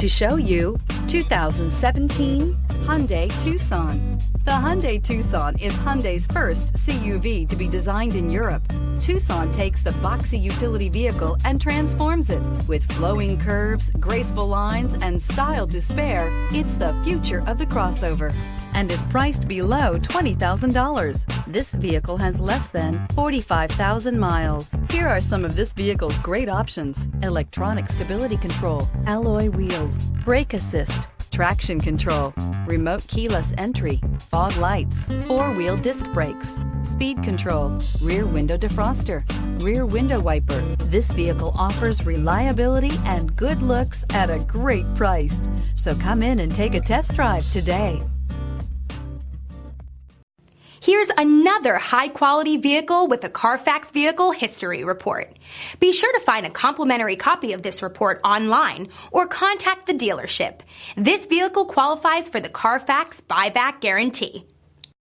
to show you 2017 Hyundai Tucson. The Hyundai Tucson is Hyundai's first CUV to be designed in Europe. Tucson takes the boxy utility vehicle and transforms it. With flowing curves, graceful lines, and style to spare, it's the future of the crossover and is priced below $20,000. This vehicle has less than 45,000 miles. Here are some of this vehicle's great options: electronic stability control, alloy wheels, brake assist, traction control, remote keyless entry, fog lights, four-wheel disc brakes, speed control, rear window defroster, rear window wiper. This vehicle offers reliability and good looks at a great price. So come in and take a test drive today. Here's another high-quality vehicle with a CARFAX Vehicle History Report. Be sure to find a complimentary copy of this report online or contact the dealership. This vehicle qualifies for the CARFAX Buyback Guarantee.